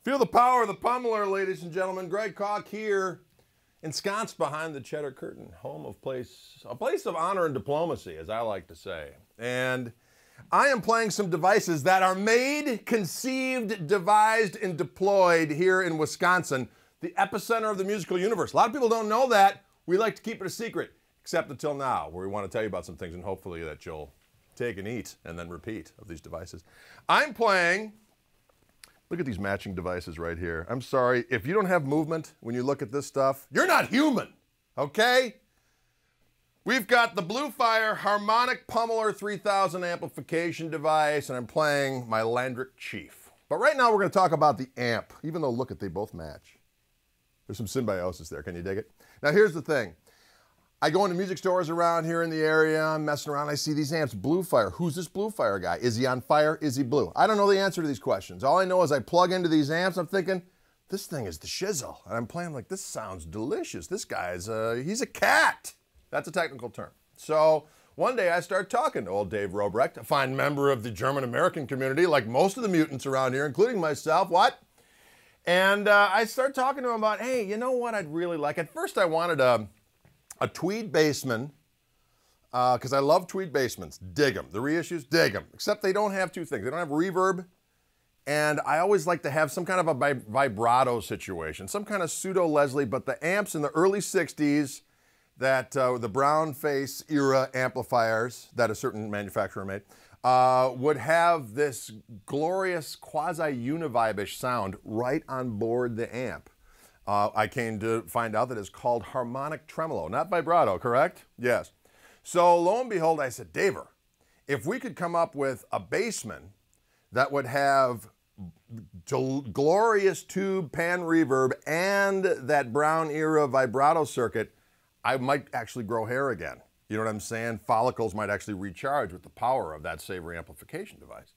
Feel the power of the Pummeler, ladies and gentlemen. Greg Koch here, ensconced behind the cheddar curtain, home of a place of honor and diplomacy, as I like to say. And I am playing some devices that are made, conceived, devised, and deployed here in Wisconsin, the epicenter of the musical universe. A lot of people don't know that. We like to keep it a secret, except until now, where we want to tell you about some things and hopefully that you'll take and eat and then repeat of these devices. I'm playing. Look at these matching devices right here. I'm sorry, if you don't have movement when you look at this stuff, you're not human, okay? We've got the Bluefire Harmonic Pummeler 3000 amplification device, and I'm playing my Landrick Chief. But right now we're gonna talk about the amp, even though look at, they both match. There's some symbiosis there, can you dig it? Now here's the thing. I go into music stores around here in the area, I'm messing around, I see these amps, Bluefire. Who's this Bluefire guy? Is he on fire? Is he blue? I don't know the answer to these questions. All I know is I plug into these amps, I'm thinking, this thing is the shizzle. And I'm playing like, this sounds delicious. This guy's, he's a cat. That's a technical term. So one day I start talking to old Dave Robrecht, a fine member of the German-American community, like most of the mutants around here, including myself, what? And I start talking to him about, hey, you know what I'd really like? At first I wanted a tweed bassman, because I love tweed bassmans, dig them. The reissues, dig them. Except they don't have two things. They don't have reverb, and I always like to have some kind of a vibrato situation, some kind of pseudo-Leslie, but the amps in the early 60s, that the brown face era amplifiers that a certain manufacturer made, would have this glorious quasi-univibe-ish sound right on board the amp. I came to find out that it's called harmonic tremolo, not vibrato, correct? Yes. So lo and behold, I said, Daver, if we could come up with a bassman that would have glorious tube pan reverb and that brown era vibrato circuit, I might actually grow hair again. You know what I'm saying? Follicles might actually recharge with the power of that savory amplification device.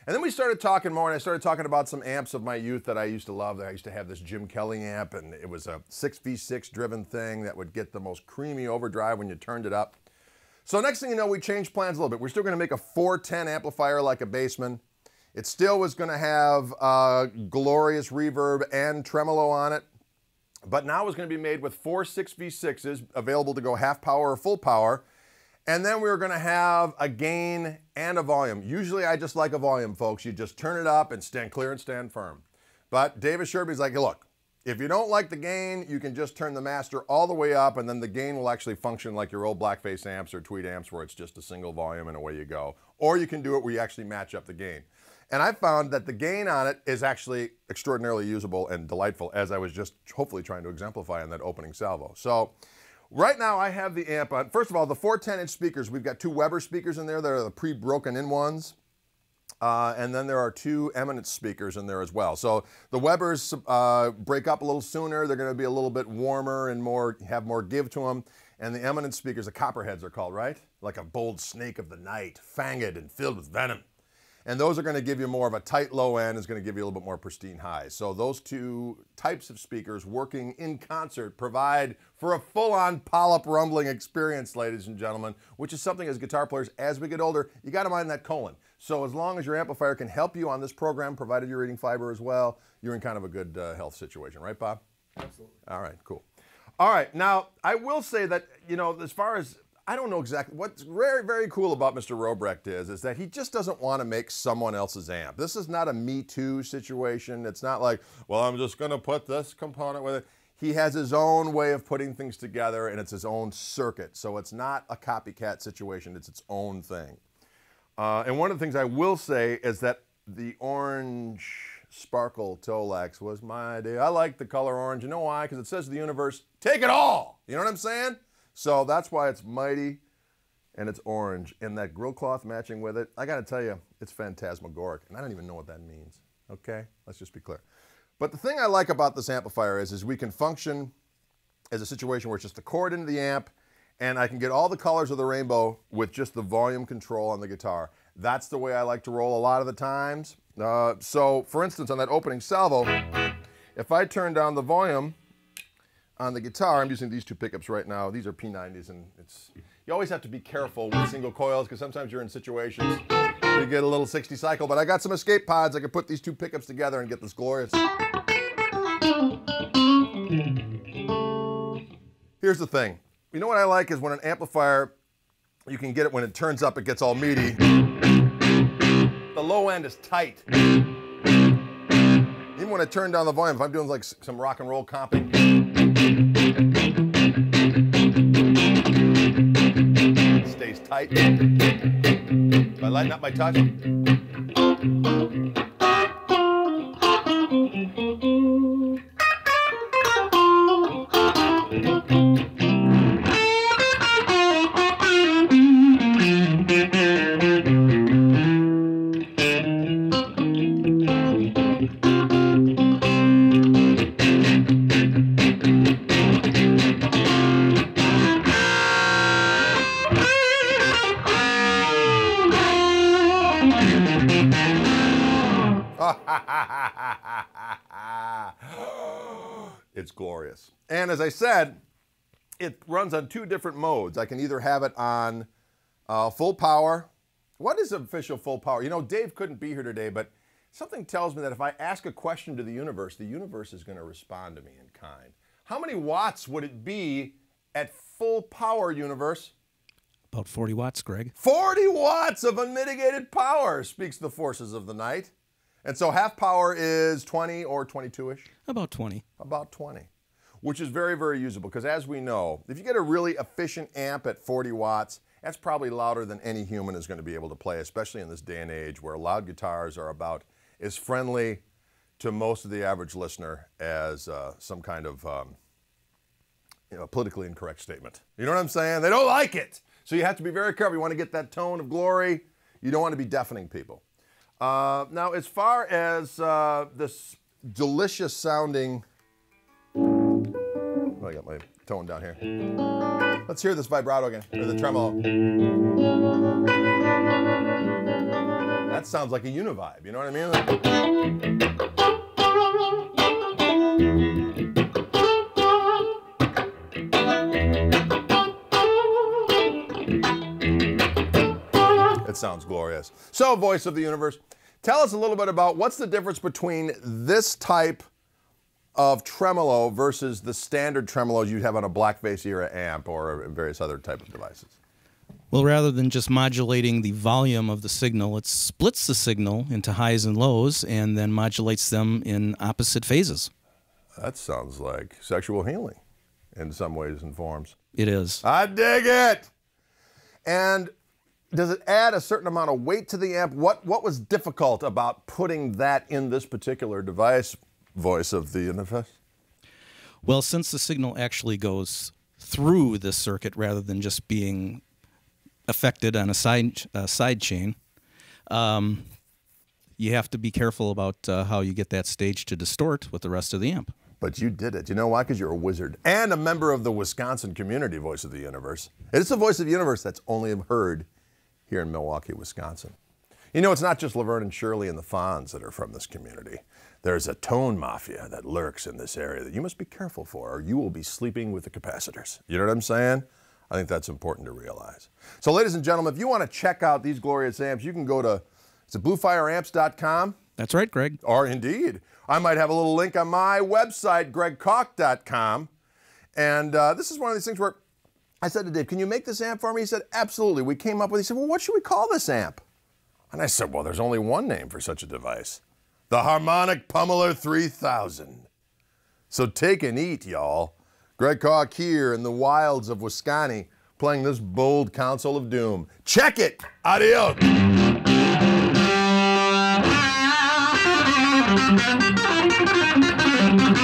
And then we started talking more, and I started talking about some amps of my youth that I used to love. I used to have this Jim Kelly amp, and it was a 6V6 driven thing that would get the most creamy overdrive when you turned it up. So next thing you know, we changed plans a little bit. We're still gonna make a 410 amplifier like a bassman. It still was gonna have glorious reverb and tremolo on it, but now it's gonna be made with 4 6V6s available to go half power or full power. And then we were gonna have a gain and a volume. Usually I just like a volume, folks. You just turn it up and stand clear and stand firm. But Dave assured me, he's like, hey, look, If you don't like the gain, you can just turn the master all the way up, and then the gain will actually function like your old Blackface amps or Tweed amps, where it's just a single volume and away you go. Or you can do it where you actually match up the gain. And I found that the gain on it is actually extraordinarily usable and delightful, as I was just hopefully trying to exemplify in that opening salvo. So right now I have the amp on. First of all, the 4 10-inch speakers, we've got 2 Weber speakers in there that are the pre-broken in ones. And then there are 2 Eminence speakers in there as well. So the Webers break up a little sooner. They're going to be a little bit warmer and have more give to them. And the Eminence speakers, the copperheads are called, right? Like a bold snake of the night, fanged and filled with venom. And those are going to give you more of a tight low end, is going to give you a little bit more pristine highs. So those 2 types of speakers working in concert provide for a full-on polyp rumbling experience, ladies and gentlemen, which is something as guitar players, as we get older, you got to mind that colon. So as long as your amplifier can help you on this program, provided you're eating fiber as well, you're in kind of a good health situation, right, Bob? Absolutely. All right, cool. All right, now I will say that, you know, as far as, I don't know exactly, what's very, very cool about Mr. Robrecht is that he just doesn't want to make someone else's amp. This is not a Me Too situation. It's not like, well, I'm just going to put this component with it. He has his own way of putting things together, and it's his own circuit. So it's not a copycat situation. It's its own thing. And one of the things I will say is that the orange sparkle Tolex was my idea. I like the color orange. You know why? Because it says to the universe, take it all. You know what I'm saying? So that's why it's mighty and it's orange. And that grill cloth matching with it, I got to tell you, it's phantasmagoric. And I don't even know what that means. Okay? Let's just be clear. But the thing I like about this amplifier is we can function as a situation where it's just a cord into the amp, and I can get all the colors of the rainbow with just the volume control on the guitar. That's the way I like to roll a lot of the times. So, for instance, on that opening salvo, if I turn down the volume on the guitar, I'm using these 2 pickups right now. These are P90s, and you always have to be careful with single coils, because sometimes you're in situations where you get a little 60 cycle, but I got some escape pods. I can put these 2 pickups together and get this glorious. Here's the thing. You know what I like is when an amplifier, you can get it when it turns up, it gets all meaty. The low end is tight. Even when I turn down the volume, if I'm doing like some rock and roll comping, it stays tight. If I lighten up my touch, it's glorious. And as I said, it runs on 2 different modes. I can either have it on full power. What is official full power? You know, Dave couldn't be here today, but something tells me that if I ask a question to the universe is going to respond to me in kind. How many watts would it be at full power, universe? About 40 watts, Greg. 40 watts of unmitigated power, speaks the forces of the night. And so half power is 20 or 22-ish? About 20. About 20, which is very, very usable, because as we know, if you get a really efficient amp at 40 watts, that's probably louder than any human is going to be able to play, especially in this day and age where loud guitars are about as friendly to most of the average listener as some kind of politically incorrect statement. You know what I'm saying? They don't like it. So you have to be very careful. You want to get that tone of glory. You don't want to be deafening people. Now, as far as this delicious sounding, I got my tone down here. Let's hear this vibrato again, or the tremolo. That sounds like a univibe, you know what I mean? It sounds glorious. So, voice of the universe, tell us a little bit about what's the difference between this type of tremolo versus the standard tremolos you'd have on a Blackface era amp or various other type of devices. Well, rather than just modulating the volume of the signal, it splits the signal into highs and lows and then modulates them in opposite phases. That sounds like sexual healing in some ways and forms. It is. I dig it. And does it add a certain amount of weight to the amp? What was difficult about putting that in this particular device, voice of the universe? Well, since the signal actually goes through this circuit rather than just being affected on a side chain, you have to be careful about how you get that stage to distort with the rest of the amp. But you did it. You know why? Because you're a wizard and a member of the Wisconsin community, Voice of the Universe. It's the Voice of the Universe that's only heard here in Milwaukee, Wisconsin. You know, it's not just Laverne and Shirley and the Fonz that are from this community. There's a tone mafia that lurks in this area that you must be careful for, or you will be sleeping with the capacitors. You know what I'm saying? I think that's important to realize. So, ladies and gentlemen, if you want to check out these glorious amps, you can go to bluefireamps.com. That's right, Greg. Or indeed, I might have a little link on my website, gregkoch.com. And this is one of these things where I said to Dave, can you make this amp for me? He said, absolutely. We came up with, he said, well, what should we call this amp? And I said, well, there's only one name for such a device. The Harmonic Pummeler 3000. So take and eat, y'all. Greg Koch here in the wilds of Wisconsin playing this bold console of doom. Check it! Adios! Thank you.